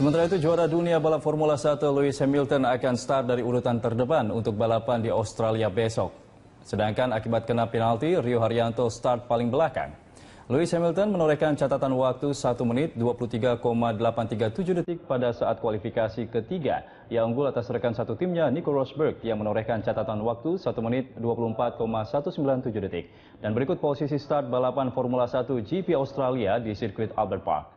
Sementara itu, juara dunia balap Formula 1 Lewis Hamilton akan start dari urutan terdepan untuk balapan di Australia besok. Sedangkan akibat kena penalti, Rio Haryanto start paling belakang. Lewis Hamilton menorehkan catatan waktu 1 menit 23,837 detik pada saat kualifikasi ketiga. Ia unggul atas rekan satu timnya Nico Rosberg yang menorehkan catatan waktu 1 menit 24,197 detik. Dan berikut posisi start balapan Formula 1 GP Australia di sirkuit Albert Park.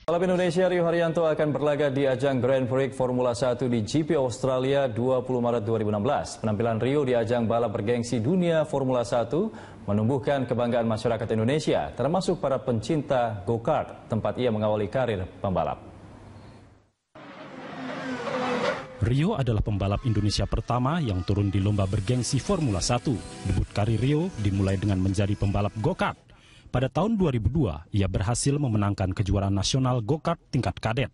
Balap Indonesia Rio Haryanto akan berlaga di ajang Grand Prix Formula 1 di GP Australia 20 Maret 2016. Penampilan Rio di ajang balap bergengsi dunia Formula 1 menumbuhkan kebanggaan masyarakat Indonesia, termasuk para pencinta go-kart, tempat ia mengawali karir pembalap. Rio adalah pembalap Indonesia pertama yang turun di lomba bergengsi Formula 1. Debut karir Rio dimulai dengan menjadi pembalap go-kart. Pada tahun 2002, ia berhasil memenangkan kejuaraan nasional go-kart tingkat kadet.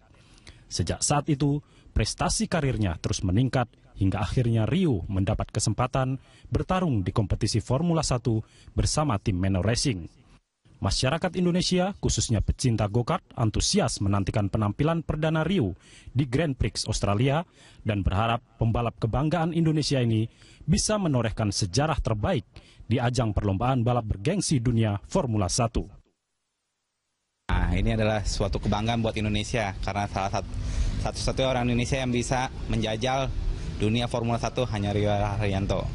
Sejak saat itu, prestasi karirnya terus meningkat hingga akhirnya Rio mendapat kesempatan bertarung di kompetisi Formula 1 bersama tim Manor Racing. Masyarakat Indonesia, khususnya pecinta go-kart, antusias menantikan penampilan perdana Rio di Grand Prix Australia dan berharap pembalap kebanggaan Indonesia ini bisa menorehkan sejarah terbaik di ajang perlombaan balap bergengsi dunia Formula 1. Nah, ini adalah suatu kebanggaan buat Indonesia karena salah satu-satunya orang Indonesia yang bisa menjajal dunia Formula 1 hanya Rio Haryanto.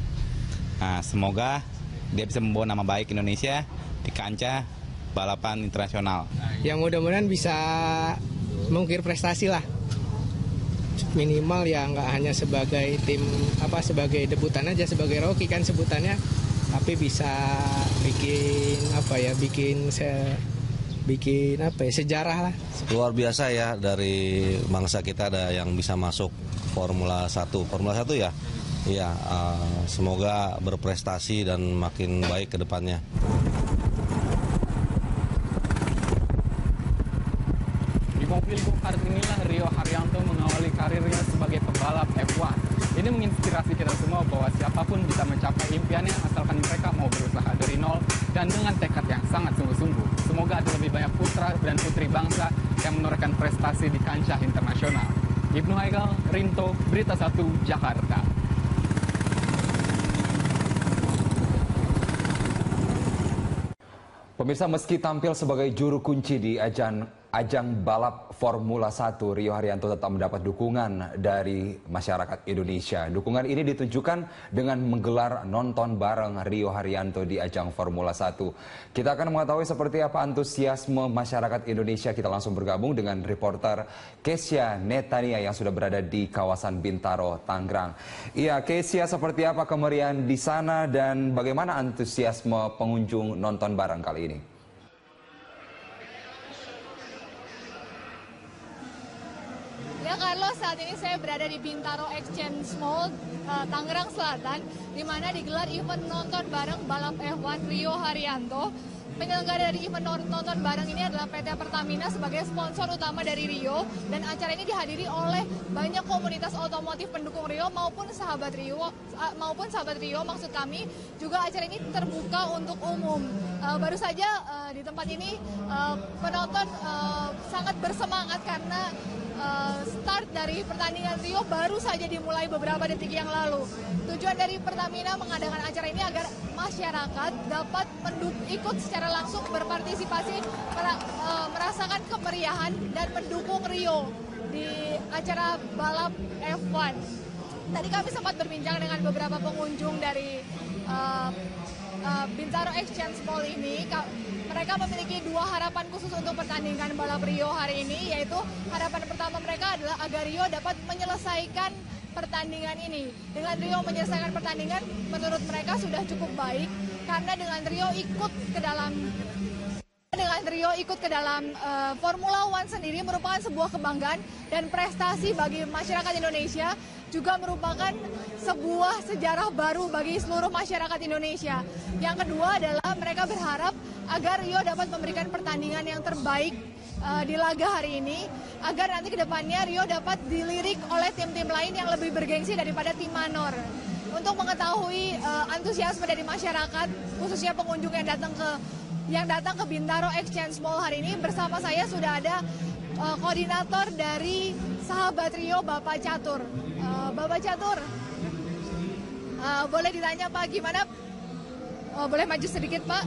Nah, semoga dia bisa membawa nama baik Indonesia di kancah balapan internasional. Yang mudah-mudahan bisa mengukir prestasi lah. Minimal ya nggak hanya sebagai tim sebagai debutan aja, sebagai rookie kan sebutannya, tapi bisa bikin sejarah lah. Luar biasa ya, dari bangsa kita ada yang bisa masuk Formula 1. Formula 1 ya. Ya, semoga berprestasi dan makin baik ke depannya. Di mobil go-kart inilah Rio Haryanto mengawali karirnya sebagai pembalap F1. Ini menginspirasi kita semua bahwa siapapun bisa mencapai impiannya asalkan mereka mau berusaha dari nol dan dengan tekad yang sangat sungguh-sungguh. Semoga ada lebih banyak putra dan putri bangsa yang menorehkan prestasi di kancah internasional. Ibnu Haikal, Rinto, Berita 1, Jakarta. Pemirsa, meski tampil sebagai juru kunci di ajang balap Formula 1, Rio Haryanto tetap mendapat dukungan dari masyarakat Indonesia. Dukungan ini ditunjukkan dengan menggelar nonton bareng Rio Haryanto di ajang Formula 1. Kita akan mengetahui seperti apa antusiasme masyarakat Indonesia. Kita langsung bergabung dengan reporter Kesia Netania yang sudah berada di kawasan Bintaro, Tangerang. Iya, Kesia, seperti apa kemeriahan di sana dan bagaimana antusiasme pengunjung nonton bareng kali ini? Ya Carlos, saat ini saya berada di Bintaro Exchange Mall, Tangerang Selatan, di mana digelar event nonton bareng balap F1 Rio Haryanto. Penyelenggara dari event nonton bareng ini adalah PT Pertamina sebagai sponsor utama dari Rio, dan acara ini dihadiri oleh banyak komunitas otomotif pendukung Rio maupun sahabat Rio maksud kami. Juga acara ini terbuka untuk umum. Baru saja di tempat ini penonton sangat bersemangat karena start dari pertandingan Rio baru saja dimulai beberapa detik yang lalu. Tujuan dari Pertamina mengadakan acara ini agar masyarakat dapat ikut secara langsung berpartisipasi, merasakan kemeriahan dan mendukung Rio di acara balap F1. Tadi kami sempat berbincang dengan beberapa pengunjung dari Bintaro Exchange Mall ini, mereka memiliki dua harapan khusus untuk pertandingan balap Rio hari ini, yaitu harapan pertama mereka adalah agar Rio dapat menyelesaikan pertandingan ini. Dengan Rio menyelesaikan pertandingan, menurut mereka sudah cukup baik, karena dengan Rio ikut ke dalam Formula One sendiri merupakan sebuah kebanggaan dan prestasi bagi masyarakat Indonesia, juga merupakan sebuah sejarah baru bagi seluruh masyarakat Indonesia. Yang kedua adalah mereka berharap agar Rio dapat memberikan pertandingan yang terbaik di laga hari ini, agar nanti ke depannya Rio dapat dilirik oleh tim-tim lain yang lebih bergengsi daripada tim Manor. Untuk mengetahui antusiasme dari masyarakat, khususnya pengunjung yang datang ke Bintaro Exchange Mall hari ini, bersama saya sudah ada koordinator dari Sahabat Rio, Bapak Catur. Bapak Catur, boleh ditanya Pak, gimana? Boleh maju sedikit Pak?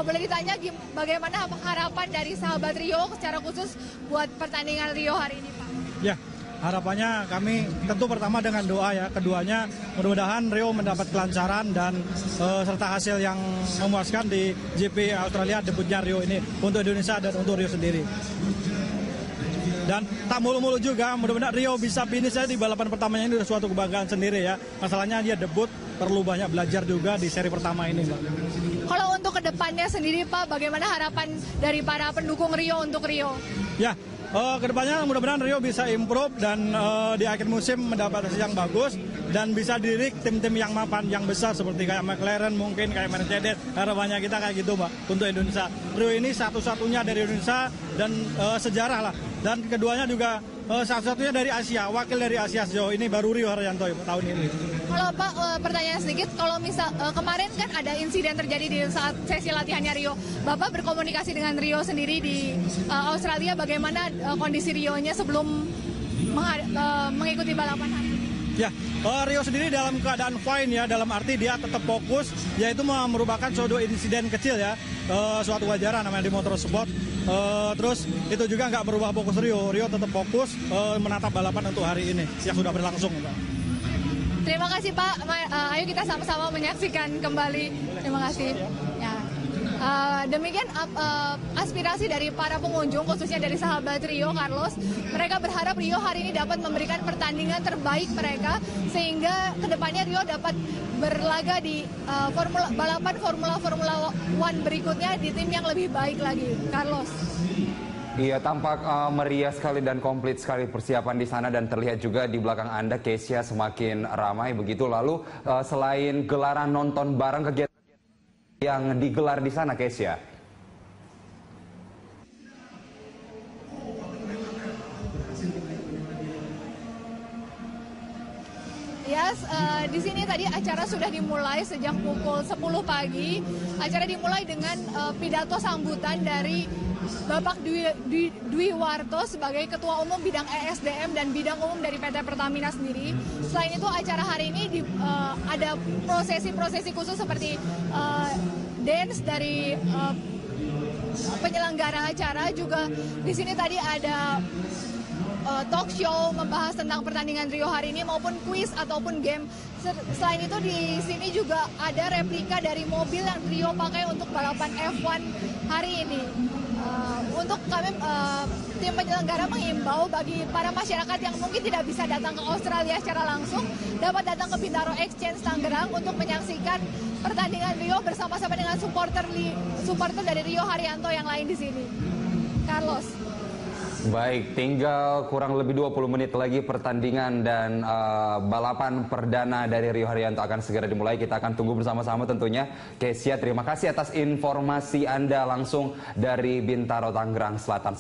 Boleh ditanya bagaimana harapan dari Sahabat Rio secara khusus buat pertandingan Rio hari ini Pak? Ya, harapannya kami tentu pertama dengan doa ya, keduanya mudah-mudahan Rio mendapat kelancaran dan serta hasil yang memuaskan di GP Australia debutnya Rio ini untuk Indonesia dan untuk Rio sendiri. Dan tak mulu-mulu juga, mudah-mudahan Rio bisa finish di balapan pertamanya ini sudah suatu kebanggaan sendiri ya. Masalahnya dia debut, perlu banyak belajar juga di seri pertama ini Pak. Kalau untuk kedepannya sendiri Pak, bagaimana harapan dari para pendukung Rio untuk Rio? Ya, kedepannya mudah-mudahan Rio bisa improve dan di akhir musim mendapat hasil yang bagus dan bisa dilirik tim-tim yang mapan, yang besar seperti kayak McLaren, mungkin kayak Mercedes. Harapannya kita kayak gitu Pak untuk Indonesia. Rio ini satu-satunya dari Indonesia dan sejarah lah. Dan keduanya juga satu-satunya dari Asia, wakil dari Asia sejauh ini baru Rio Haryanto tahun ini. Kalau Pak, pertanyaan sedikit, kalau misal kemarin kan ada insiden terjadi di saat sesi latihannya Rio, Bapak berkomunikasi dengan Rio sendiri di Australia, bagaimana kondisi Rio-nya sebelum mengikuti balapan hari ini? Ya, Rio sendiri dalam keadaan fine ya, dalam arti dia tetap fokus, yaitu merupakan suatu insiden kecil ya, suatu wajaran namanya di motorsport. Terus itu juga nggak merubah fokus Rio tetap fokus menatap balapan untuk hari ini yang sudah berlangsung Pak. Terima kasih Pak, ayo kita sama-sama menyaksikan kembali. Terima kasih. Ya. Demikian aspirasi dari para pengunjung, khususnya dari Sahabat Rio, Carlos. Mereka berharap Rio hari ini dapat memberikan pertandingan terbaik mereka, sehingga kedepannya Rio dapat berlaga di balapan Formula One berikutnya di tim yang lebih baik lagi. Carlos. Iya, tampak meriah sekali dan komplit sekali persiapan di sana, dan terlihat juga di belakang Anda Kesia semakin ramai begitu. Lalu selain gelaran nonton bareng, kegiatan yang digelar di sana Kesia? Yes, di sini tadi acara sudah dimulai sejak pukul 10 pagi. Acara dimulai dengan pidato sambutan dari Bapak Dwi Warto sebagai Ketua Umum Bidang ESDM dan Bidang Umum dari PT Pertamina sendiri. Selain itu acara hari ini ada prosesi-prosesi khusus seperti dance dari penyelenggara acara. Juga di sini tadi ada talk show membahas tentang pertandingan Rio hari ini maupun kuis ataupun game. Selain itu di sini juga ada replika dari mobil yang Rio pakai untuk balapan F1 hari ini. Untuk kami tim penyelenggara mengimbau bagi para masyarakat yang mungkin tidak bisa datang ke Australia secara langsung, dapat datang ke Bintaro Exchange Tangerang untuk menyaksikan pertandingan Rio bersama-sama dengan supporter dari Rio Haryanto yang lain di sini. Carlos. Baik, tinggal kurang lebih 20 menit lagi pertandingan dan balapan perdana dari Rio Haryanto akan segera dimulai. Kita akan tunggu bersama-sama tentunya. Kesia, terima kasih atas informasi Anda langsung dari Bintaro, Tangerang Selatan.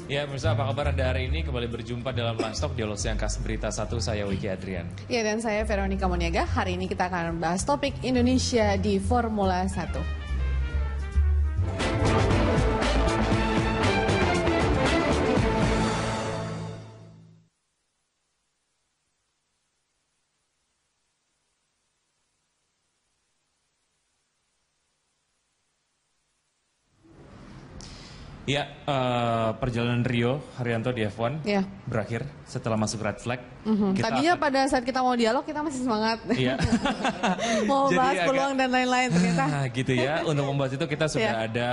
Ya, pemirsa, apa kabar Anda hari ini? Kembali berjumpa dalam Lunch Talk di Los Angkas Berita 1, saya Wiki Adrian. Ya, dan saya Veronica Moniaga. Hari ini kita akan membahas topik Indonesia di Formula 1. Ya, perjalanan Rio Haryanto di F1 berakhir setelah masuk red flag. Tadinya pada saat kita mau dialog kita masih semangat. Iya. Mau Jadi bahas peluang dan lain-lain ternyata. Gitu ya. Untuk membahas itu kita sudah ada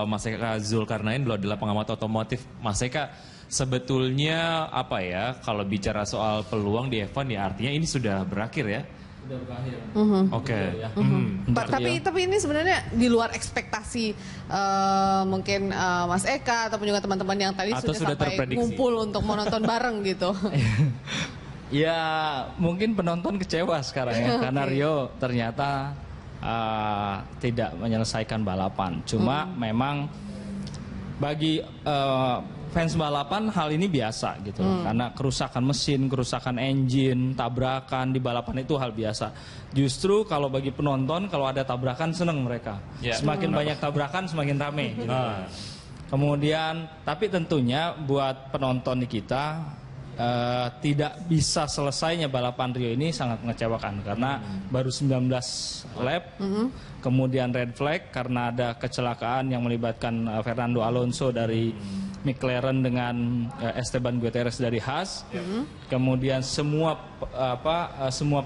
Mas Eka Zulkarnain, beliau adalah pengamat otomotif. Mas Eka, sebetulnya apa ya kalau bicara soal peluang di F1 ya artinya ini sudah berakhir ya? Sudah berakhir. Oke. Tapi ini sebenarnya di luar ekspektasi mungkin Mas Eka ataupun juga teman-teman yang tadi Atau sudah sampai terprediksi? ngumpul untuk menonton bareng gitu. Ya mungkin penonton kecewa sekarang ya karena Rio ternyata tidak menyelesaikan balapan. Cuma memang bagi fans balapan hal ini biasa gitu loh. Karena kerusakan mesin, kerusakan engine, tabrakan di balapan itu hal biasa. Justru kalau bagi penonton kalau ada tabrakan seneng mereka. Semakin banyak tabrakan semakin rame gitu. Kemudian tapi tentunya buat penonton kita tidak bisa selesainya balapan Rio ini sangat mengecewakan karena baru 19 lap. Kemudian red flag karena ada kecelakaan yang melibatkan Fernando Alonso dari McLaren dengan Esteban Gutierrez dari Haas. Kemudian semua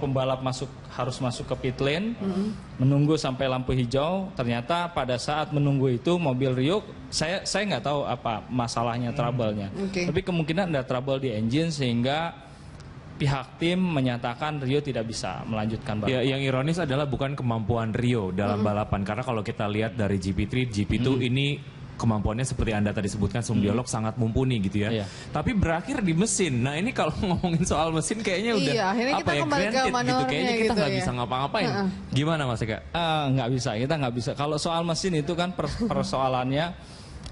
pembalap harus masuk ke pit lane, menunggu sampai lampu hijau. Ternyata pada saat menunggu itu mobil Rio, saya nggak tahu apa masalahnya, trouble-nya. Tapi kemungkinan ada trouble di engine sehingga pihak tim menyatakan Rio tidak bisa melanjutkan balapan. Ya, yang ironis adalah bukan kemampuan Rio dalam balapan, karena kalau kita lihat dari GP3, GP2 ini kemampuannya seperti Anda tadi sebutkan sebelum dialog sangat mumpuni gitu ya. Tapi berakhir di mesin. Nah ini kalau ngomongin soal mesin kayaknya udah kita kembali ke gitu. Kayaknya kita nggak bisa ngapa-ngapain. Gimana Mas Eka? Nggak bisa, kita nggak bisa. Kalau soal mesin itu kan persoalannya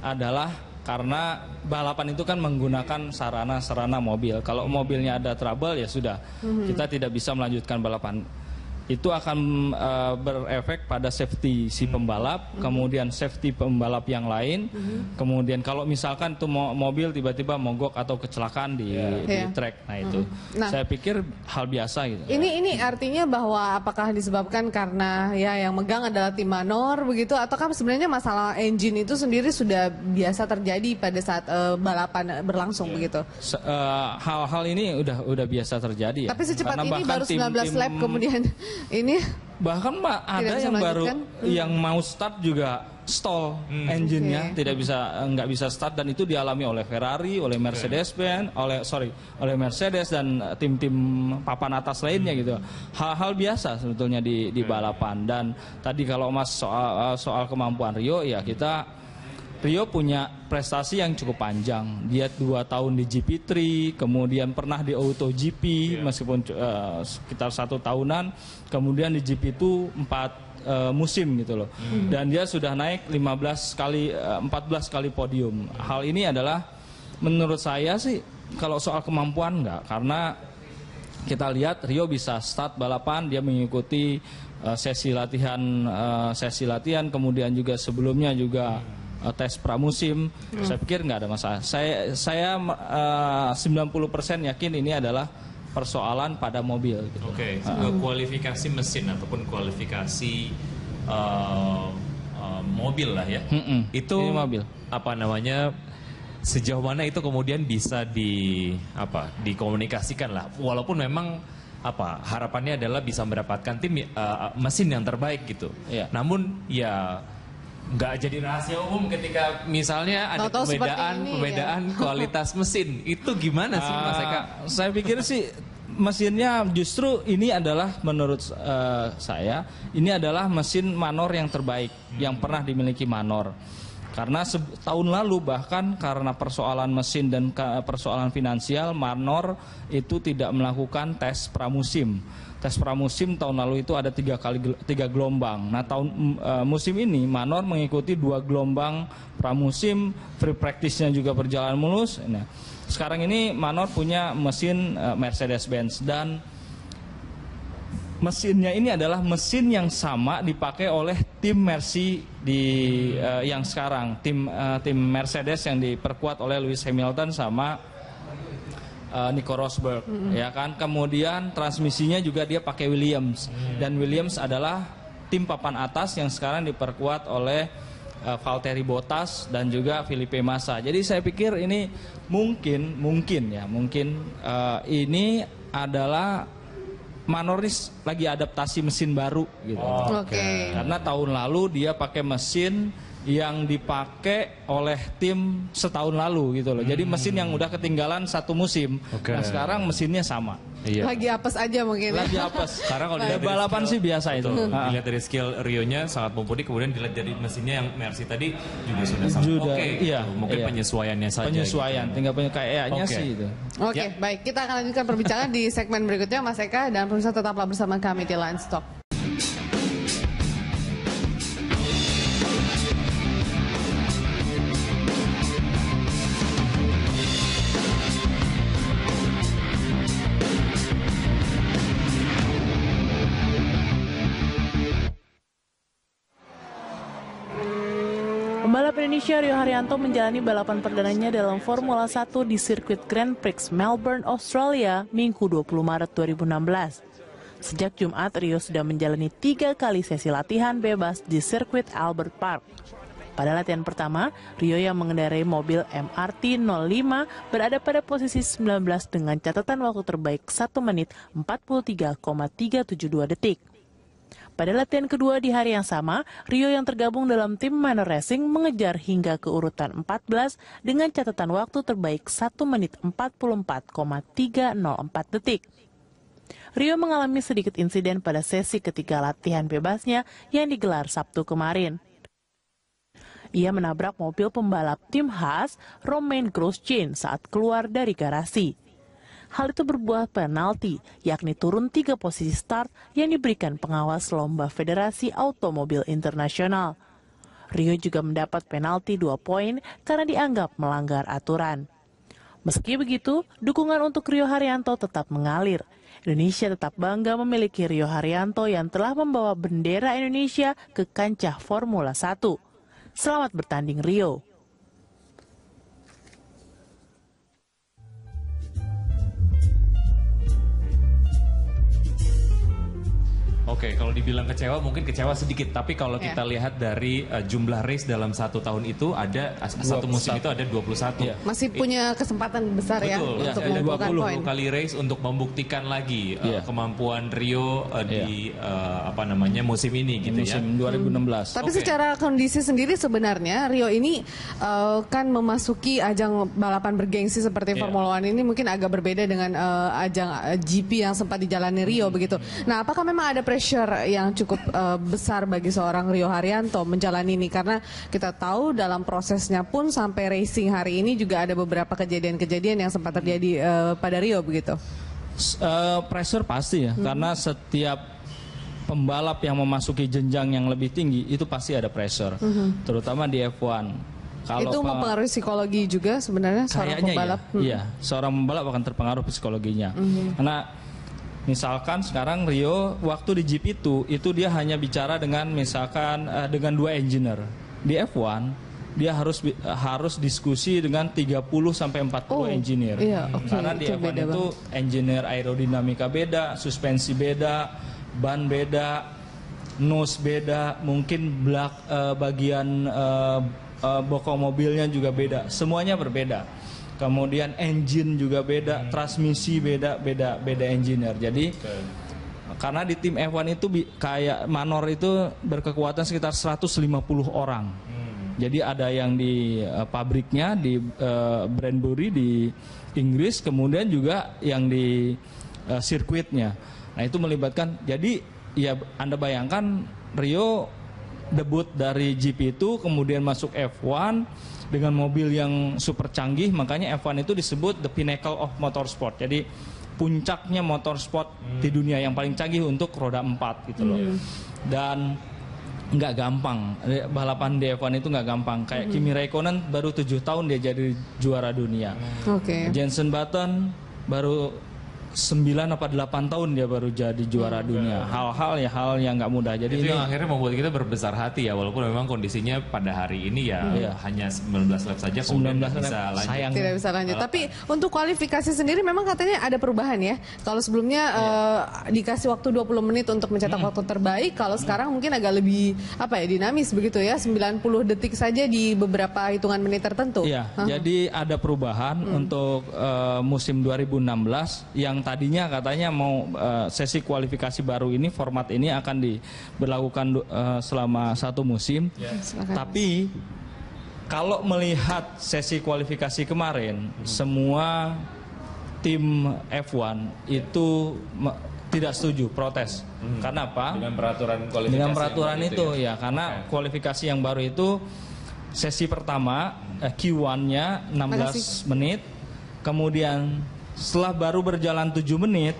adalah karena balapan itu kan menggunakan sarana mobil. Kalau mobilnya ada trouble ya sudah, kita tidak bisa melanjutkan balapan. Itu akan berefek pada safety si pembalap, kemudian safety pembalap yang lain, kemudian kalau misalkan tuh mobil tiba-tiba mogok atau kecelakaan di track, nah itu saya pikir hal biasa gitu. Ini artinya bahwa apakah disebabkan karena ya yang megang adalah tim Manor begitu, ataukah sebenarnya masalah engine itu sendiri sudah biasa terjadi pada saat balapan berlangsung begitu? Hal-hal ini udah biasa terjadi. Tapi secepat karena ini baru 19 lap kemudian ini bahkan ada yang baru yang mau start juga stall engine-nya, nggak bisa start, dan itu dialami oleh Ferrari, oleh Mercedes-Benz, oleh Mercedes dan tim-tim papan atas lainnya gitu. Hal-hal biasa sebetulnya di balapan. Dan tadi kalau Mas soal kemampuan Rio, ya Rio punya prestasi yang cukup panjang. Dia 2 tahun di GP3, kemudian pernah di Auto GP meskipun sekitar 1 tahunan, kemudian di GP2 4 musim gitu loh. Dan dia sudah naik 14 kali podium. Hal ini adalah menurut saya sih kalau soal kemampuan enggak, karena kita lihat Rio bisa start balapan, dia mengikuti sesi latihan, kemudian juga sebelumnya juga tes pramusim. Saya pikir nggak ada masalah. Saya 90% yakin ini adalah persoalan pada mobil. Gitu. Kualifikasi mesin ataupun kualifikasi mobil lah ya. Itu ini mobil. Apa namanya? Sejauh mana itu kemudian bisa dikomunikasikan lah. Walaupun memang harapannya adalah bisa mendapatkan tim mesin yang terbaik gitu. Namun ya nggak jadi rahasia umum ketika misalnya ada perbedaan kualitas mesin. Itu gimana sih Mas Eka? Saya pikir sih mesinnya justru ini adalah menurut saya ini adalah mesin Manor yang terbaik yang pernah dimiliki Manor. Karena tahun lalu bahkan karena persoalan mesin dan persoalan finansial, Manor itu tidak melakukan tes pramusim. Tes pramusim tahun lalu itu ada 3 gelombang. Nah musim ini Manor mengikuti 2 gelombang pramusim, free practice-nya juga berjalan mulus. Nah, sekarang ini Manor punya mesin Mercedes-Benz, dan mesinnya ini adalah mesin yang sama dipakai oleh tim Mercy yang sekarang, tim Mercedes yang diperkuat oleh Lewis Hamilton sama Nico Rosberg, ya kan. Kemudian transmisinya juga dia pakai Williams, dan Williams adalah tim papan atas yang sekarang diperkuat oleh Valtteri Bottas dan juga Felipe Massa. Jadi saya pikir ini mungkin ini adalah Manoris lagi adaptasi mesin baru gitu. Karena tahun lalu dia pakai mesin yang dipakai oleh tim setahun lalu gitu loh. Jadi mesin yang udah ketinggalan satu musim. Nah sekarang mesinnya sama. Lagi apes aja mungkin. Lagi apes. Karena kalau dilihat balapan sih biasa itu. Dilihat dari skill Rio-nya sangat mumpuni, kemudian dilihat dari mesinnya yang Mercy tadi juga sudah sangat mungkin penyesuaiannya saja. Penyesuaian, tinggal kayaknya sih itu. Oke, baik. Kita akan lanjutkan perbincangan di segmen berikutnya, Mas Eka, dan pemirsa tetaplah bersama kami di Line Stop. Pembalap Indonesia Rio Haryanto menjalani balapan perdananya dalam Formula 1 di sirkuit Grand Prix Melbourne, Australia, Minggu 20 Maret 2016. Sejak Jumat, Rio sudah menjalani 3 kali sesi latihan bebas di sirkuit Albert Park. Pada latihan pertama, Rio yang mengendarai mobil MRT 05 berada pada posisi 19 dengan catatan waktu terbaik 1 menit 43,372 detik. Pada latihan kedua di hari yang sama, Rio yang tergabung dalam tim Manor Racing mengejar hingga ke urutan 14 dengan catatan waktu terbaik 1 menit 44,304 detik. Rio mengalami sedikit insiden pada sesi ketiga latihan bebasnya yang digelar Sabtu kemarin. Ia menabrak mobil pembalap tim Haas, Romain Grosjean, saat keluar dari garasi. Hal itu berbuah penalti, yakni turun 3 posisi start yang diberikan pengawas lomba Federasi Automobil Internasional. Rio juga mendapat penalti 2 poin karena dianggap melanggar aturan. Meski begitu, dukungan untuk Rio Haryanto tetap mengalir. Indonesia tetap bangga memiliki Rio Haryanto yang telah membawa bendera Indonesia ke kancah Formula 1. Selamat bertanding Rio. Oke, kalau dibilang kecewa mungkin kecewa sedikit, tapi kalau kita lihat dari jumlah race dalam 1 tahun itu ada satu musim itu ada 21. Masih punya kesempatan besar untuk mengumpulkan poin. 20 kali race untuk membuktikan lagi kemampuan Rio di musim ini gitu musim 2016. Tapi secara kondisi sendiri sebenarnya Rio ini kan memasuki ajang balapan bergengsi seperti Formula 1 ini mungkin agak berbeda dengan ajang GP yang sempat dijalani Rio begitu. Nah, apakah memang ada pressure yang cukup besar bagi seorang Rio Haryanto menjalani ini, karena kita tahu dalam prosesnya pun sampai racing hari ini juga ada beberapa kejadian-kejadian yang sempat terjadi pada Rio begitu. Pressure pasti ya, karena setiap pembalap yang memasuki jenjang yang lebih tinggi itu pasti ada pressure, terutama di F1. Kalau itu mempengaruhi psikologi juga sebenarnya seorang pembalap. Iya, seorang pembalap akan terpengaruh psikologinya. Karena misalkan sekarang Rio waktu di GP2 itu dia hanya bicara dengan misalkan dengan 2 engineer. Di F1 dia harus diskusi dengan 30 sampai 40 engineer. Karena di F1 itu engineer aerodinamika beda, suspensi beda, ban beda, nose beda, mungkin bagian bokong mobilnya juga beda. Semuanya berbeda. Kemudian engine juga beda, transmisi beda engineer. Jadi karena di tim F1 itu kayak Manor itu berkekuatan sekitar 150 orang. Jadi ada yang di pabriknya di Brandbury di Inggris, kemudian juga yang di sirkuitnya. Nah, itu melibatkan, jadi ya Anda bayangkan Rio debut dari GP itu kemudian masuk F1 dengan mobil yang super canggih, makanya F1 itu disebut the pinnacle of motorsport. Jadi puncaknya motorsport di dunia yang paling canggih untuk roda 4 gitu loh. Dan nggak gampang, balapan di F1 itu nggak gampang. Kayak Kimi Räikkönen baru 7 tahun dia jadi juara dunia. Jenson Button baru 9 apa 8 tahun dia baru jadi juara dunia. Hal yang nggak mudah. Jadi itu ini yang akhirnya membuat kita berbesar hati ya, walaupun memang kondisinya pada hari ini ya hanya 19 lap saja, kemudian bisa lanjut. Tidak bisa lanjut. Tapi untuk kualifikasi sendiri memang katanya ada perubahan ya. Kalau sebelumnya dikasih waktu 20 menit untuk mencetak waktu terbaik, kalau sekarang mungkin agak lebih dinamis begitu ya, 90 detik saja di beberapa hitungan menit tertentu. Iya, jadi ada perubahan untuk musim 2016 yang tadinya katanya mau sesi kualifikasi baru ini, format ini akan diberlakukan selama 1 musim. Tapi kalau melihat sesi kualifikasi kemarin, semua tim F1 itu tidak setuju, protes. Karena apa? Dengan peraturan kualifikasi. Dengan peraturan itu ya, karena kualifikasi yang baru itu sesi pertama Q1-nya 16 menit, kemudian setelah baru berjalan 7 menit,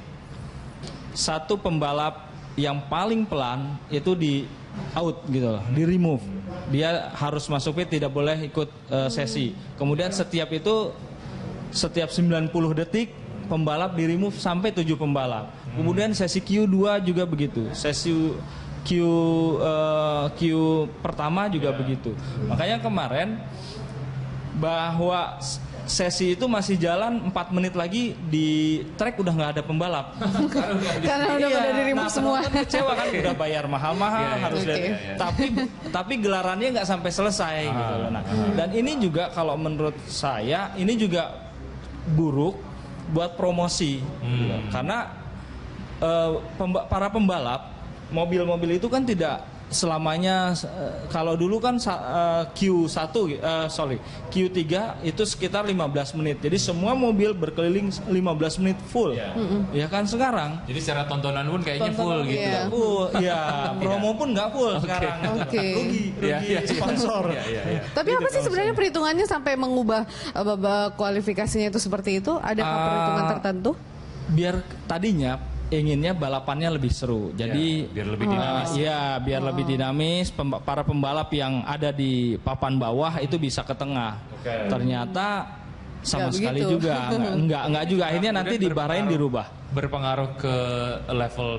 satu pembalap yang paling pelan itu di out gitu loh, di remove. Dia harus masuk pit, tidak boleh ikut sesi. Kemudian setiap 90 detik pembalap di remove sampai 7 pembalap. Kemudian sesi Q2 juga begitu. Sesi Q pertama juga begitu. Makanya kemarin bahwa sesi itu masih jalan 4 menit lagi di track udah nggak ada pembalap. Karena udah di-remove semua. Kan kecewa kan, udah bayar mahal-mahal harus lihat. Tapi gelarannya nggak sampai selesai gitu loh. Nah, dan ini juga kalau menurut saya ini juga buruk buat promosi. Karena para pembalap mobil-mobil itu kan tidak selamanya, kalau dulu kan Q3 itu sekitar 15 menit. Jadi semua mobil berkeliling 15 menit full. Ya kan sekarang. Jadi secara tontonan pun kayaknya full gitu. Iya, promo pun nggak full sekarang. Rugi sponsor. Tapi apa sih sebenarnya perhitungannya sampai mengubah kualifikasinya itu seperti itu? Adakah perhitungan tertentu? Biar tadinya inginnya balapannya lebih seru, jadi biar lebih dinamis. Biar lebih dinamis. Para pembalap yang ada di papan bawah itu bisa ke tengah. Ternyata sama sekali juga enggak juga. Akhirnya nanti di Bahrain dirubah. Berpengaruh ke level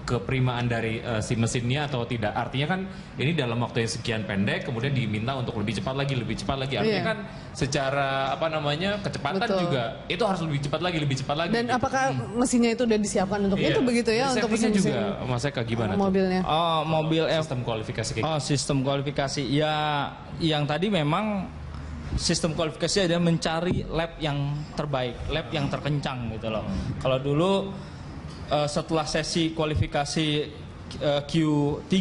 keprimaan dari si mesinnya atau tidak? Artinya kan ini dalam waktu yang sekian pendek, kemudian diminta untuk lebih cepat lagi. Artinya kan secara kecepatan juga itu harus lebih cepat lagi. Dan apakah mesinnya itu udah disiapkan untuk itu begitu ya, untuk mesin-mesin juga? Mas Eka gimana mobilnya? Mobil sistem kualifikasi sistem kualifikasi ya, yang tadi memang sistem kualifikasi adalah mencari lap yang terbaik, lap yang terkencang gitu loh. Kalau dulu setelah sesi kualifikasi Q3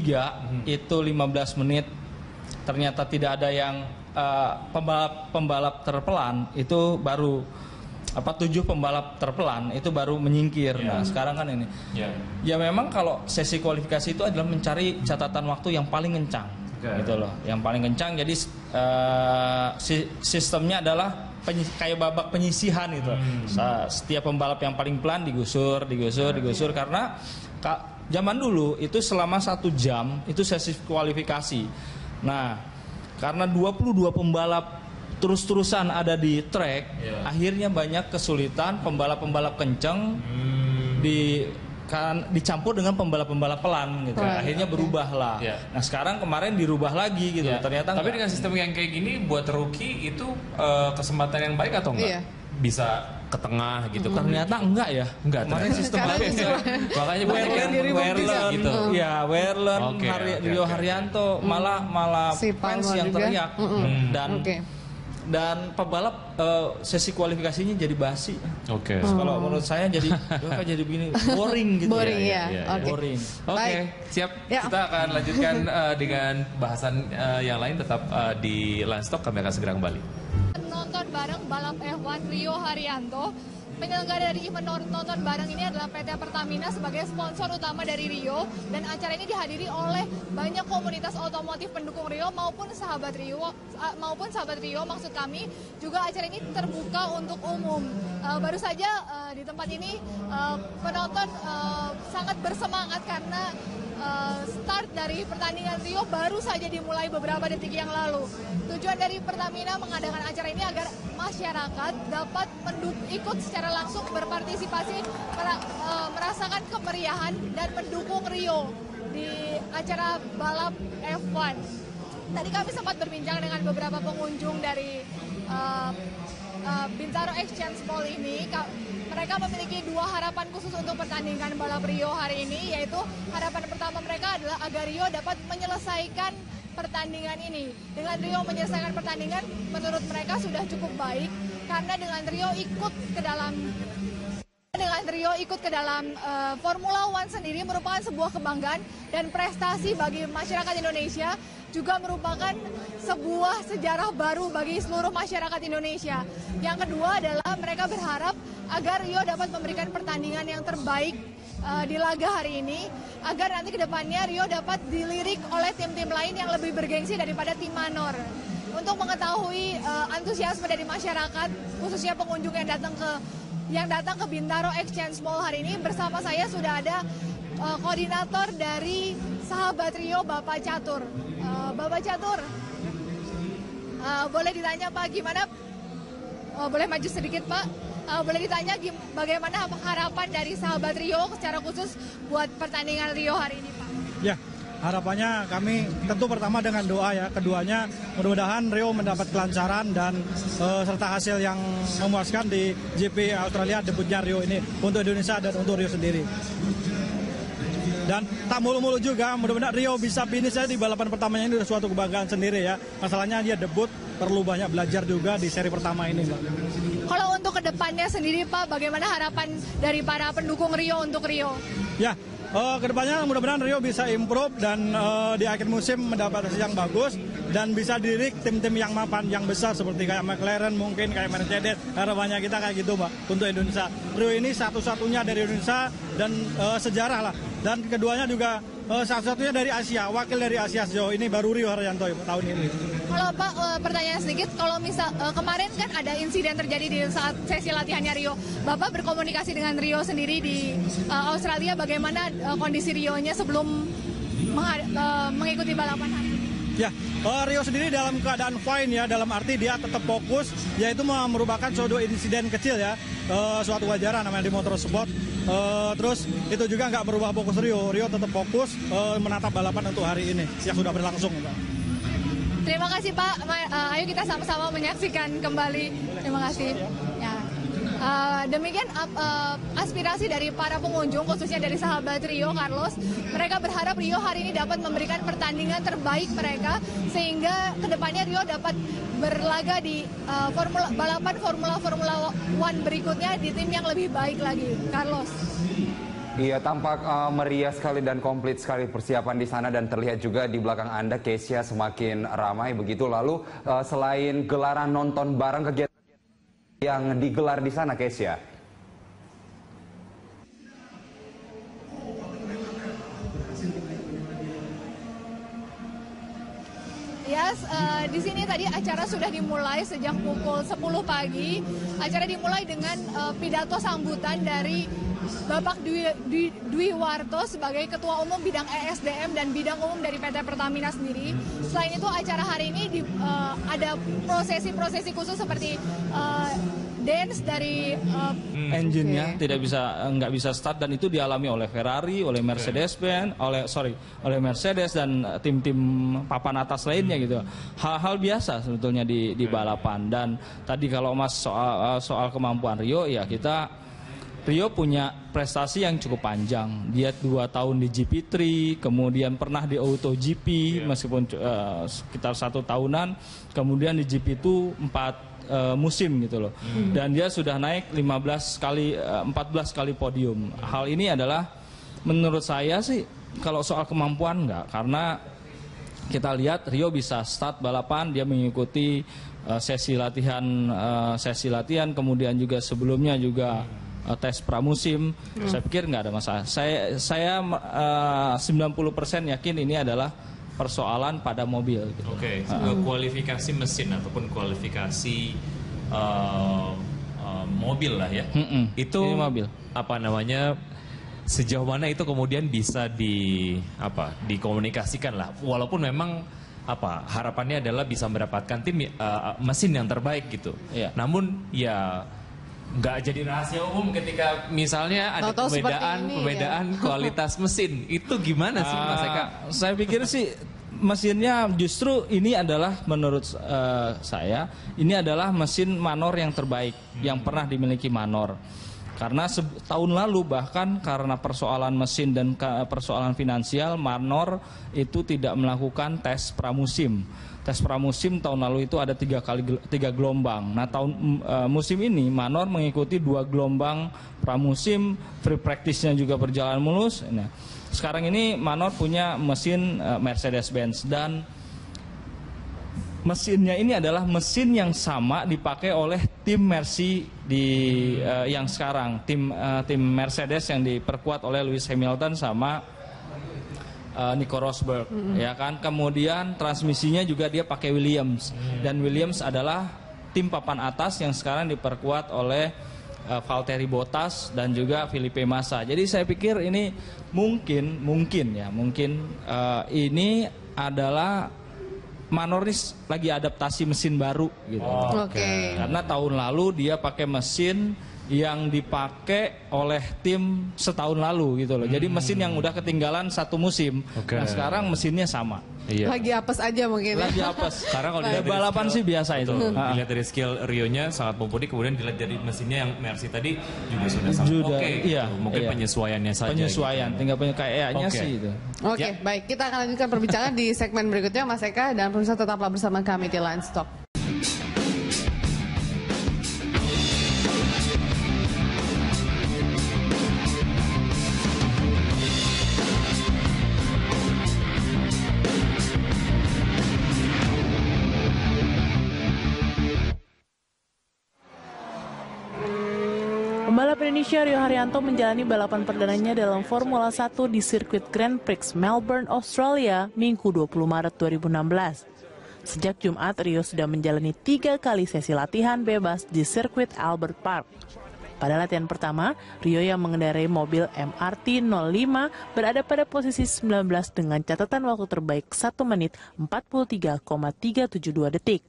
itu 15 menit, ternyata tidak ada yang pembalap terpelan, itu baru 7 pembalap terpelan itu baru menyingkir. Nah sekarang kan ini ya memang kalau sesi kualifikasi itu adalah mencari catatan waktu yang paling kencang gitu loh, yang paling kencang. Jadi sistemnya adalah kayak babak penyisihan gitu. Setiap pembalap yang paling pelan digusur karena zaman dulu itu selama 1 jam itu sesi kualifikasi. Nah, karena 22 pembalap terus-terusan ada di track, akhirnya banyak kesulitan pembalap-pembalap kenceng dicampur dengan pembalap-pembalap pelan gitu. Akhirnya berubah lah. Nah sekarang kemarin dirubah lagi gitu. Ternyata tapi dengan sistem yang kayak gini buat rookie itu kesempatan yang baik atau enggak? Bisa ke tengah gitu. Ternyata enggak ya. Kemarin sistem lain. Makanya banyak yang Wehrlein gitu. Ya, Wehrlein, Rio Haryanto malah fans yang teriak. Dan pembalap sesi kualifikasinya jadi basi. Kalau menurut saya jadi begini, boring gitu. Boring Boring. Siap. Kita akan lanjutkan dengan bahasan yang lain, tetap di Livestock. Kami akan segera kembali. Nonton bareng balap F1 Rio Haryanto. Penyelenggara dari event nonton bareng ini adalah PT Pertamina sebagai sponsor utama dari Rio, dan acara ini dihadiri oleh banyak komunitas otomotif pendukung Rio maupun sahabat Rio maksud kami. Juga acara ini terbuka untuk umum. Baru saja di tempat ini penonton sangat bersemangat karena start dari pertandingan Rio baru saja dimulai beberapa detik yang lalu. Tujuan dari Pertamina mengadakan acara ini agar masyarakat dapat ikut secara langsung berpartisipasi, merasakan kemeriahan dan mendukung Rio di acara balap F1. Tadi kami sempat berbincang dengan beberapa pengunjung dari Bintaro Exchange Mall ini. Mereka memiliki dua harapan khusus untuk pertandingan balap Rio hari ini, yaitu harapan pertama mereka adalah agar Rio dapat menyelesaikan pertandingan ini. Dengan Rio menyelesaikan pertandingan, menurut mereka sudah cukup baik, karena dengan Rio ikut ke dalam Formula One sendiri merupakan sebuah kebanggaan dan prestasi bagi masyarakat Indonesia, juga merupakan sebuah sejarah baru bagi seluruh masyarakat Indonesia. Yang kedua adalah mereka berharap agar Rio dapat memberikan pertandingan yang terbaik di laga hari ini, agar nanti ke depannya Rio dapat dilirik oleh tim-tim lain yang lebih bergengsi daripada tim Manor. Untuk mengetahui antusiasme dari masyarakat, khususnya pengunjung yang datang ke Bintaro Exchange Mall hari ini, bersama saya sudah ada koordinator dari Sahabat Rio, Bapak Catur. Bapak Catur, boleh ditanya Pak, gimana? Boleh maju sedikit Pak? Boleh ditanya bagaimana harapan dari Sahabat Rio secara khusus buat pertandingan Rio hari ini Pak? Ya, harapannya kami tentu pertama dengan doa ya, keduanya mudah-mudahan Rio mendapat kelancaran dan serta hasil yang memuaskan di GP Australia debutnya Rio ini untuk Indonesia dan untuk Rio sendiri. Dan tak mulu-mulu juga, mudah-mudahan Rio bisa finish di balapan pertamanya ini sudah suatu kebanggaan sendiri ya. Masalahnya dia debut, perlu banyak belajar juga di seri pertama ini Pak. Kalau untuk kedepannya sendiri Pak, bagaimana harapan dari para pendukung Rio untuk Rio? Ya, kedepannya mudah-mudahan Rio bisa improve dan di akhir musim mendapat hasil yang bagus dan bisa dilirik tim-tim yang mapan, yang besar seperti kayak McLaren, mungkin kayak Mercedes. Harapannya kita kayak gitu Pak untuk Indonesia. Rio ini satu-satunya dari Indonesia dan sejarah lah. Dan keduanya juga satu-satunya dari Asia, wakil dari Asia sejauh ini baru Rio Haryanto tahun ini. Kalau Pak, pertanyaan sedikit, kalau misal kemarin kan ada insiden terjadi di saat sesi latihannya Rio, Bapak berkomunikasi dengan Rio sendiri di Australia, bagaimana kondisi Rio-nya sebelum mengikuti balapan hari ini? Ya, Rio sendiri dalam keadaan fine ya, dalam arti dia tetap fokus, yaitu merupakan suatu insiden kecil ya, suatu wajaran namanya di motorsport. Terus itu juga nggak merubah fokus Rio tetap fokus menatap balapan untuk hari ini yang sudah berlangsung Pak. Terima kasih Pak, ayo kita sama-sama menyaksikan kembali. Terima kasih. Ya. Demikian aspirasi dari para pengunjung, khususnya dari Sahabat Rio, Carlos. Mereka berharap Rio hari ini dapat memberikan pertandingan terbaik mereka, sehingga kedepannya Rio dapat berlaga di balapan Formula One berikutnya di tim yang lebih baik lagi. Carlos. Iya, tampak meriah sekali dan komplit sekali persiapan di sana, dan terlihat juga di belakang Anda Kesia semakin ramai begitu. Lalu selain gelaran nonton bareng, kegiatan yang digelar di sana Kesia? Yes, di sini tadi acara sudah dimulai sejak pukul 10 pagi. Acara dimulai dengan pidato sambutan dari Bapak Dwi Warto sebagai Ketua Umum Bidang ESDM dan Bidang Umum dari PT Pertamina sendiri. Selain itu acara hari ini ada prosesi-prosesi khusus seperti dance dari engine-nya nggak bisa start, dan itu dialami oleh Ferrari, oleh Mercedes-Benz, oleh Mercedes dan tim-tim papan atas lainnya gitu. Hal-hal biasa sebetulnya di balapan. Dan tadi kalau Mas soal kemampuan Rio, ya Rio punya prestasi yang cukup panjang. Dia 2 tahun di GP3, kemudian pernah di Auto GP meskipun sekitar 1 tahunan, kemudian di GP2 4 musim gitu loh. Dan dia sudah naik 14 kali podium. Hal ini adalah menurut saya sih, kalau soal kemampuan enggak, karena kita lihat Rio bisa start balapan, dia mengikuti sesi latihan, kemudian juga sebelumnya juga tes pramusim. Saya pikir nggak ada masalah. Saya 90% yakin ini adalah persoalan pada mobil. Gitu. Oke. Kualifikasi mesin ataupun kualifikasi mobil lah ya. Itu mobil. Apa namanya? sejauh mana itu kemudian bisa dikomunikasikan lah, walaupun memang harapannya adalah bisa mendapatkan mesin yang terbaik gitu. Namun ya nggak jadi rahasia umum ketika misalnya ada perbedaan kualitas mesin. Itu gimana sih Mas Eka? Saya pikir sih mesinnya justru ini adalah menurut saya ini adalah mesin Manor yang terbaik yang pernah dimiliki Manor. Karena tahun lalu bahkan karena persoalan mesin dan persoalan finansial, Manor itu tidak melakukan tes pramusim. Tes pramusim tahun lalu itu ada 3 gelombang. Nah musim ini Manor mengikuti 2 gelombang pramusim, free practice-nya juga berjalan mulus. Nah, sekarang ini Manor punya mesin Mercedes-Benz dan mesinnya ini adalah mesin yang sama dipakai oleh tim Mercy yang sekarang, tim Mercedes yang diperkuat oleh Lewis Hamilton sama Nico Rosberg, ya kan. Kemudian transmisinya juga dia pakai Williams dan Williams adalah tim papan atas yang sekarang diperkuat oleh Valtteri Bottas dan juga Felipe Massa. Jadi saya pikir ini mungkin ini adalah Manoris lagi adaptasi mesin baru gitu. Karena tahun lalu dia pakai mesin yang dipakai oleh tim setahun lalu gitu loh. Jadi mesin yang udah ketinggalan 1 musim. Nah sekarang mesinnya sama. Lagi apes aja mungkin. Lagi apes. Karena kalau dilihat balapan sih biasa itu. Dilihat dari skill Rio-nya sangat mumpuni, kemudian dilihat dari mesinnya yang Mercy tadi juga sudah sama. Mungkin penyesuaiannya saja. Penyesuaian, tinggal kayaknya sih itu. Baik, kita akan lanjutkan perbincangan di segmen berikutnya Mas Eka, dan pemirsa tetaplah bersama kami di Livestock. Pembalap Indonesia Rio Haryanto menjalani balapan perdananya dalam Formula 1 di sirkuit Grand Prix Melbourne, Australia, Minggu 20 Maret 2016. Sejak Jumat, Rio sudah menjalani 3 kali sesi latihan bebas di sirkuit Albert Park. Pada latihan pertama, Rio yang mengendarai mobil MRT 05 berada pada posisi 19 dengan catatan waktu terbaik 1 menit 43,372 detik.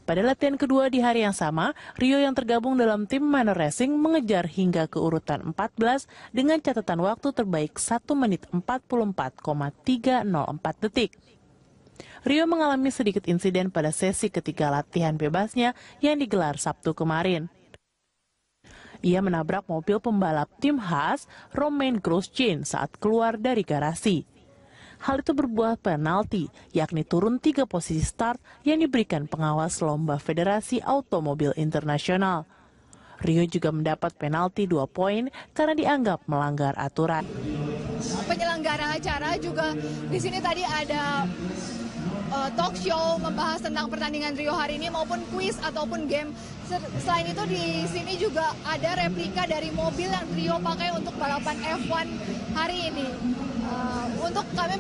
Pada latihan kedua di hari yang sama, Rio yang tergabung dalam tim Manor Racing mengejar hingga ke urutan 14 dengan catatan waktu terbaik 1 menit 44,304 detik. Rio mengalami sedikit insiden pada sesi ketiga latihan bebasnya yang digelar Sabtu kemarin. Ia menabrak mobil pembalap tim Haas, Romain Grosjean, saat keluar dari garasi. Hal itu berbuah penalti, yakni turun 3 posisi start yang diberikan pengawas lomba Federasi Automobil Internasional. Rio juga mendapat penalti 2 poin karena dianggap melanggar aturan. Penyelenggara acara juga di sini tadi ada talk show membahas tentang pertandingan Rio hari ini maupun kuis ataupun game. Selain itu di sini juga ada replika dari mobil yang Rio pakai untuk balapan F1 hari ini. Untuk kami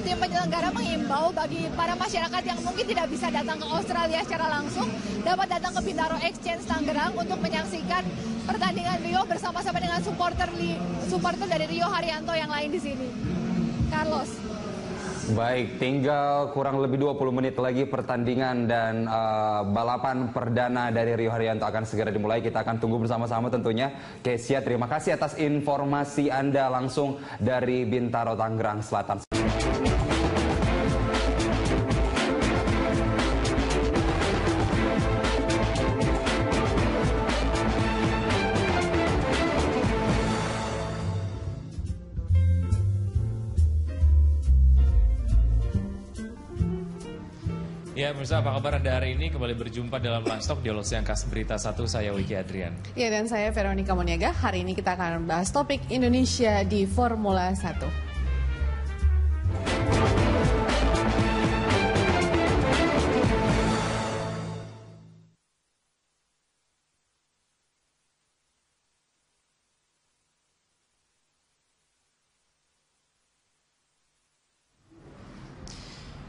tim penyelenggara mengimbau bagi para masyarakat yang mungkin tidak bisa datang ke Australia secara langsung dapat datang ke Bintaro Exchange Tangerang untuk menyaksikan pertandingan Rio bersama-sama dengan supporter dari Rio Haryanto yang lain di sini. Carlos. Baik, tinggal kurang lebih 20 menit lagi pertandingan dan balapan perdana dari Rio Haryanto akan segera dimulai. Kita akan tunggu bersama-sama tentunya. Kesia, terima kasih atas informasi Anda langsung dari Bintaro, Tangerang Selatan. Ya, pemirsa, apa kabar Anda hari ini? Kembali berjumpa dalam Livestock di Angkas Berita 1, saya Wiki Adrian. Ya, dan saya Veronica Moniaga. Hari ini kita akan membahas topik Indonesia di Formula 1.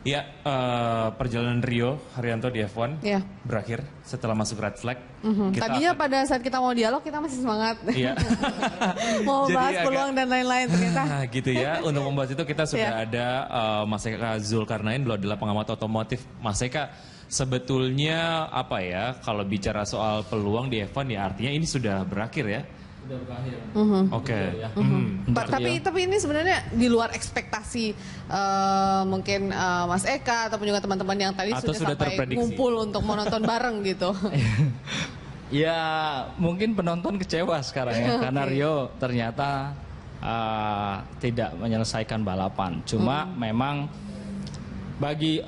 Ya, perjalanan Rio Haryanto di F1 berakhir setelah masuk red flag. Tadinya pada saat kita mau dialog kita masih semangat. Iya. Mau Jadi bahas peluang dan lain-lain ternyata. Gitu ya. Untuk membahas itu kita sudah ada Mas Eka Zulkarnain, beliau adalah pengamat otomotif. Mas Eka, sebetulnya apa ya kalau bicara soal peluang di F1 ya artinya ini sudah berakhir ya? Sudah berakhir. Oke. Tapi ini sebenarnya di luar ekspektasi mungkin Mas Eka ataupun juga teman-teman yang tadi sudah sampai ngumpul untuk menonton bareng gitu. Ya mungkin penonton kecewa sekarang ya karena Rio ternyata tidak menyelesaikan balapan. Cuma memang bagi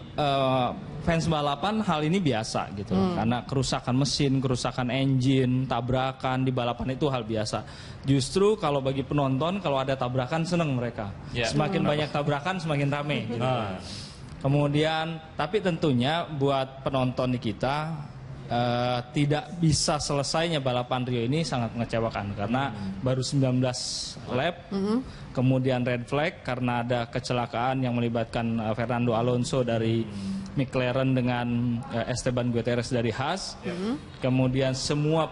fans balapan hal ini biasa gitu karena kerusakan mesin, kerusakan engine, tabrakan di balapan itu hal biasa. Justru kalau bagi penonton kalau ada tabrakan seneng mereka. Semakin banyak tabrakan semakin rame gitu. Kemudian tapi tentunya buat penonton kita tidak bisa selesainya balapan Rio ini sangat mengecewakan karena baru 19 lap. Kemudian red flag karena ada kecelakaan yang melibatkan Fernando Alonso dari McLaren dengan Esteban Gutierrez dari Haas. Kemudian semua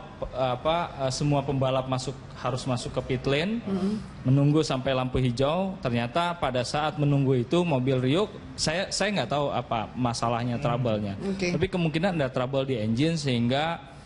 pembalap harus masuk ke pit lane, menunggu sampai lampu hijau. Ternyata pada saat menunggu itu mobil Rio, saya nggak tahu apa masalahnya, trouble-nya. Tapi kemungkinan ada trouble di engine sehingga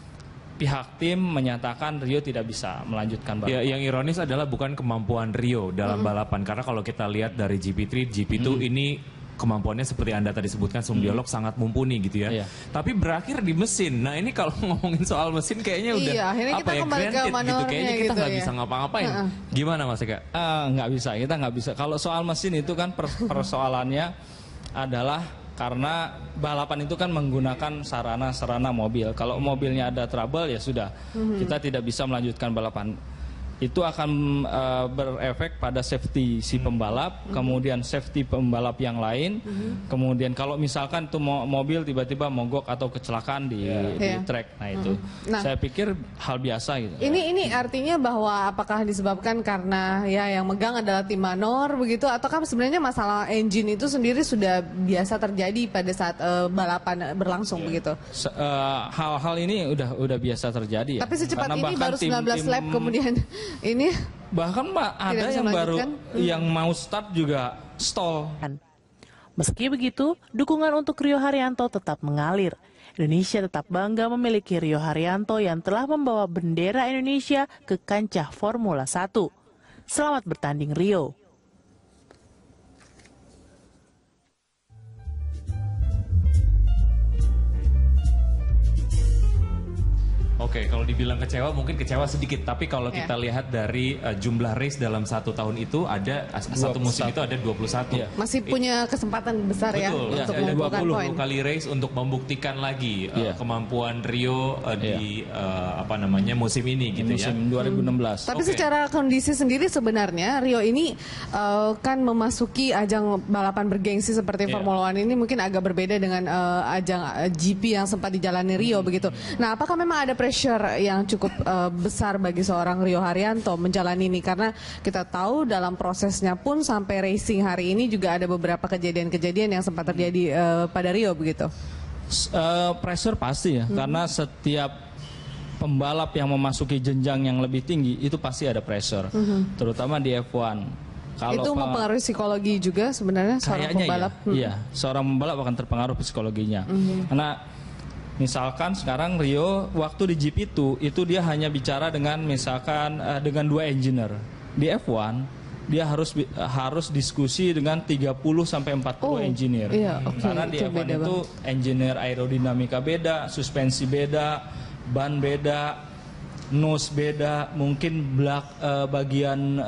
pihak tim menyatakan Rio tidak bisa melanjutkan balapan. Ya, yang ironis adalah bukan kemampuan Rio dalam balapan karena kalau kita lihat dari GP3, GP2 ini kemampuannya seperti Anda tadi sebutkan sebelum dialog sangat mumpuni gitu ya. Tapi berakhir di mesin. Nah, ini kalau ngomongin soal mesin kayaknya udah kita kembali ke gitu. Kayaknya kita nggak bisa ngapa-ngapain. Gimana Mas Eka? Nggak bisa, kita nggak bisa. Kalau soal mesin itu kan persoalannya adalah karena balapan itu kan menggunakan sarana mobil. Kalau mobilnya ada trouble ya sudah, kita tidak bisa melanjutkan balapan. Itu akan berefek pada safety si pembalap, kemudian safety pembalap yang lain, kemudian kalau misalkan tuh mobil tiba-tiba mogok atau kecelakaan di track, nah itu saya pikir hal biasa gitu. Ini artinya bahwa apakah disebabkan karena ya yang megang adalah tim Manor begitu, atau kan sebenarnya masalah engine itu sendiri sudah biasa terjadi pada saat balapan berlangsung begitu? Hal-hal ini udah biasa terjadi. Tapi secepat ini baru 19 lap kemudian. Ini bahkan ada yang baru yang mau start juga stall. Meski begitu, dukungan untuk Rio Haryanto tetap mengalir. Indonesia tetap bangga memiliki Rio Haryanto yang telah membawa bendera Indonesia ke kancah Formula 1. Selamat bertanding Rio. Oke, kalau dibilang kecewa mungkin kecewa sedikit, tapi kalau kita lihat dari jumlah race dalam satu tahun itu ada satu musim itu ada 21. Masih punya kesempatan besar ya untuk mengumpulkan poin. 20 kali race untuk membuktikan lagi kemampuan Rio di musim ini gitu musim 2016. Tapi secara kondisi sendiri sebenarnya Rio ini kan memasuki ajang balapan bergengsi seperti Formula One ini mungkin agak berbeda dengan ajang GP yang sempat dijalani Rio begitu. Nah, apakah memang ada pressure yang cukup besar bagi seorang Rio Haryanto menjalani ini, karena kita tahu dalam prosesnya pun sampai racing hari ini juga ada beberapa kejadian-kejadian yang sempat terjadi pada Rio begitu. Pressure pasti ya, karena setiap pembalap yang memasuki jenjang yang lebih tinggi itu pasti ada pressure, terutama di F1. Kalau itu mempengaruhi psikologi juga sebenarnya seorang pembalap. Iya, seorang pembalap akan terpengaruh psikologinya. Karena misalkan sekarang Rio waktu di GP2 itu dia hanya bicara dengan misalkan dengan 2 engineer. Di F1 dia harus diskusi dengan 30 sampai 40 engineer. Karena di F1 itu engineer aerodinamika beda, suspensi beda, ban beda, nose beda, mungkin bagian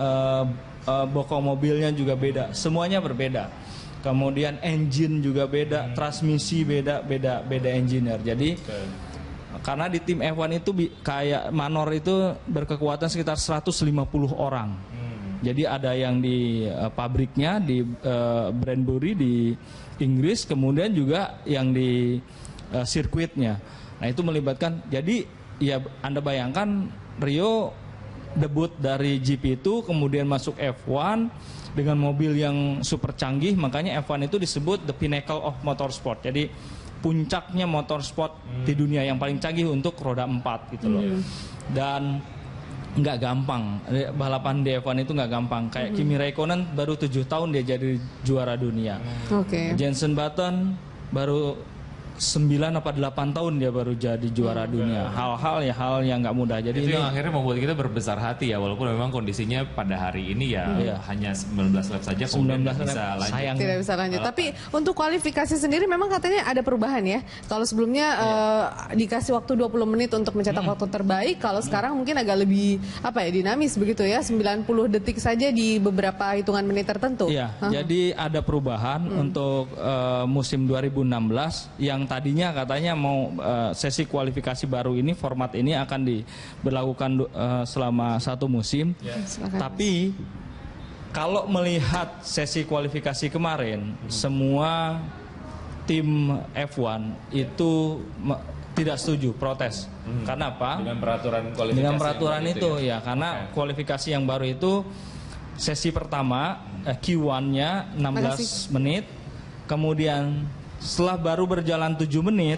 bokong mobilnya juga beda. Semuanya berbeda. Kemudian engine juga beda, transmisi beda engineer. Jadi karena di tim F1 itu kayak Manor itu berkekuatan sekitar 150 orang. Jadi ada yang di pabriknya di Brandbury di Inggris, kemudian juga yang di sirkuitnya. Nah, itu melibatkan, jadi ya Anda bayangkan Rio debut dari GP itu kemudian masuk F1 dengan mobil yang super canggih, makanya F1 itu disebut the pinnacle of motorsport. Jadi puncaknya motorsport di dunia yang paling canggih untuk roda 4 gitu loh. Dan nggak gampang, balapan di F1 itu nggak gampang. Kayak Kimi Räikkönen baru 7 tahun dia jadi juara dunia. Jenson Button baru 9 apa 8 tahun dia baru jadi juara dunia. Hal yang nggak mudah. Jadi itu ini yang akhirnya membuat kita berbesar hati ya, walaupun memang kondisinya pada hari ini ya hanya 19 lap saja, kemudian bisa lanjut. Tidak bisa lanjut. Tapi untuk kualifikasi sendiri memang katanya ada perubahan ya. Kalau sebelumnya dikasih waktu 20 menit untuk mencetak waktu terbaik, kalau sekarang mungkin agak lebih dinamis begitu ya, 90 detik saja di beberapa hitungan menit tertentu. Iya, jadi ada perubahan untuk musim 2016 yang tadinya katanya mau sesi kualifikasi baru ini, format ini akan diberlakukan selama 1 musim. Tapi kalau melihat sesi kualifikasi kemarin, semua tim F1 itu tidak setuju, protes. Karena apa? Dengan peraturan kualifikasi. Dengan peraturan itu ya, karena kualifikasi yang baru itu sesi pertama Q1-nya 16 menit, kemudian setelah baru berjalan 7 menit,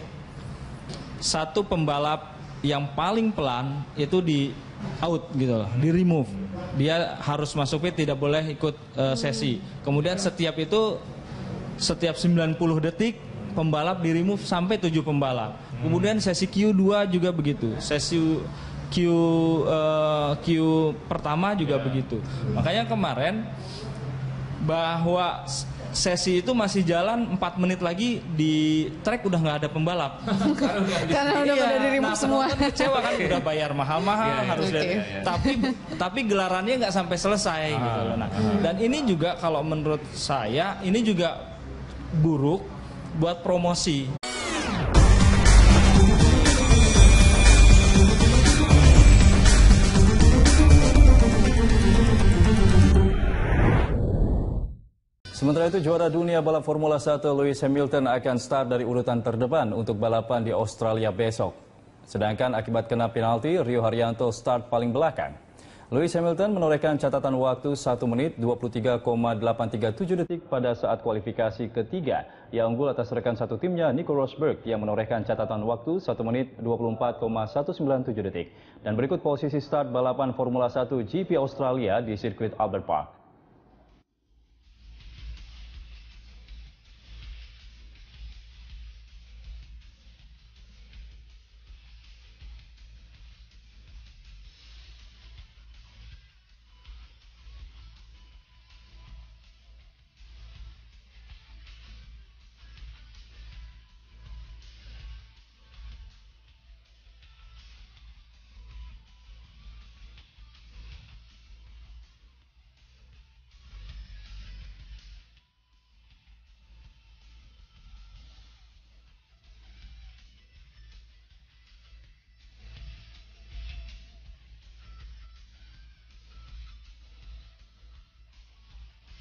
satu pembalap yang paling pelan itu di out gitu loh, di remove. Dia harus masuk pit, tidak boleh ikut sesi. Kemudian setiap 90 detik pembalap di remove sampai 7 pembalap. Kemudian sesi Q2 juga begitu. Sesi Q pertama juga begitu. Makanya kemarin bahwa sesi itu masih jalan 4 menit lagi di track udah nggak ada pembalap. Karena udah pada di-remove semua. Kan kecewa kan, udah bayar mahal-mahal harus tapi gelarannya nggak sampai selesai gitu loh. Nah, dan ini juga kalau menurut saya ini juga buruk buat promosi. Sementara itu, juara dunia balap Formula 1 Lewis Hamilton akan start dari urutan terdepan untuk balapan di Australia besok. Sedangkan akibat kena penalti, Rio Haryanto start paling belakang. Lewis Hamilton menorehkan catatan waktu 1 menit 23,837 detik pada saat kualifikasi ketiga. Ia unggul atas rekan satu timnya Nico Rosberg yang menorehkan catatan waktu 1 menit 24,197 detik. Dan berikut posisi start balapan Formula 1 GP Australia di sirkuit Albert Park.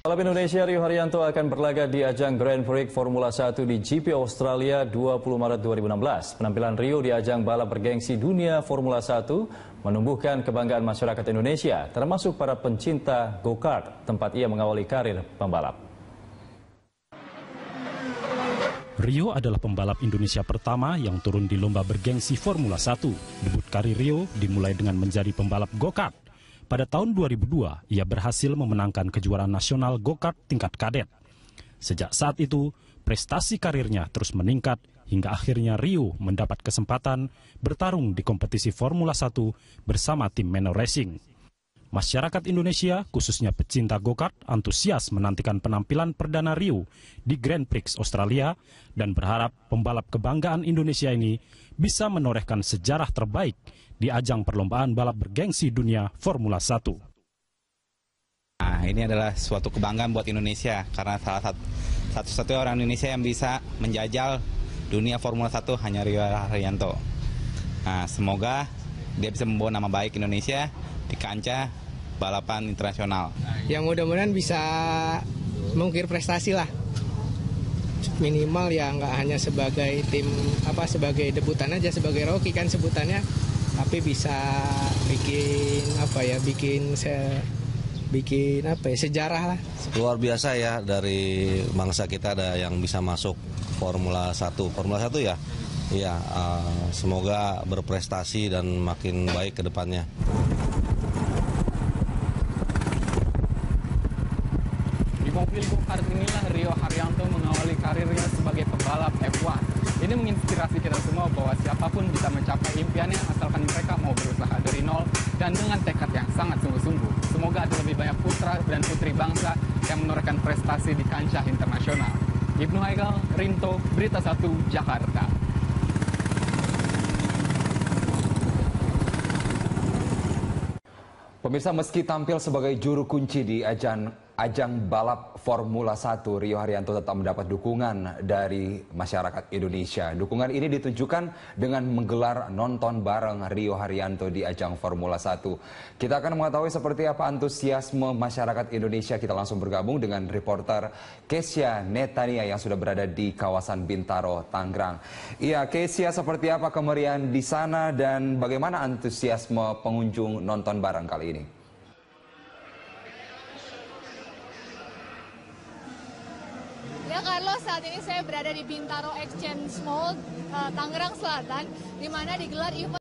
Balap Indonesia Rio Haryanto akan berlaga di ajang Grand Prix Formula 1 di GP Australia 20 Maret 2016. Penampilan Rio di ajang balap bergengsi dunia Formula 1 menumbuhkan kebanggaan masyarakat Indonesia, termasuk para pencinta go-kart, tempat ia mengawali karir pembalap. Rio adalah pembalap Indonesia pertama yang turun di lomba bergengsi Formula 1. Debut karir Rio dimulai dengan menjadi pembalap go-kart. Pada tahun 2002, ia berhasil memenangkan kejuaraan nasional go-kart tingkat kadet. Sejak saat itu, prestasi karirnya terus meningkat hingga akhirnya Rio mendapat kesempatan bertarung di kompetisi Formula 1 bersama tim Manor Racing. Masyarakat Indonesia, khususnya pecinta go-kart, antusias menantikan penampilan perdana Rio di Grand Prix Australia dan berharap pembalap kebanggaan Indonesia ini bisa menorehkan sejarah terbaik di ajang perlombaan balap bergengsi dunia Formula 1. Nah, ini adalah suatu kebanggaan buat Indonesia karena salah satu-satunya orang Indonesia yang bisa menjajal dunia Formula 1 hanya Rio Haryanto. Nah, semoga dia bisa membawa nama baik Indonesia di kancah balapan internasional. Yang mudah-mudahan bisa mengukir prestasi lah. Minimal ya nggak hanya sebagai tim sebagai debutan aja, sebagai rookie kan sebutannya. tapi bisa bikin sejarah lah. Luar biasa ya, dari bangsa kita ada yang bisa masuk Formula 1. Formula 1 ya, semoga berprestasi dan makin baik ke depannya. Di mobil go-kart inilah Rio Haryanto mengawali karirnya sebagai pembalap F1. Ini menginspirasi kita semua bahwa siapapun bisa mencapai impiannya asalkan mereka mau berusaha dari nol dan dengan tekad yang sangat sungguh-sungguh. Semoga ada lebih banyak putra dan putri bangsa yang menorehkan prestasi di kancah internasional. Ibnu Haikal, Rinto, Berita 1, Jakarta. Pemirsa, meski tampil sebagai juru kunci di ajang balap Formula 1, Rio Haryanto tetap mendapat dukungan dari masyarakat Indonesia. Dukungan ini ditunjukkan dengan menggelar nonton bareng Rio Haryanto di ajang Formula 1. Kita akan mengetahui seperti apa antusiasme masyarakat Indonesia. Kita langsung bergabung dengan reporter Kesia Netania yang sudah berada di kawasan Bintaro, Tangerang. Iya, Kesia, seperti apa kemeriahan di sana dan bagaimana antusiasme pengunjung nonton bareng kali ini? Ya Carlos, saat ini saya berada di Bintaro Exchange Mall, Tangerang Selatan, di mana digelar event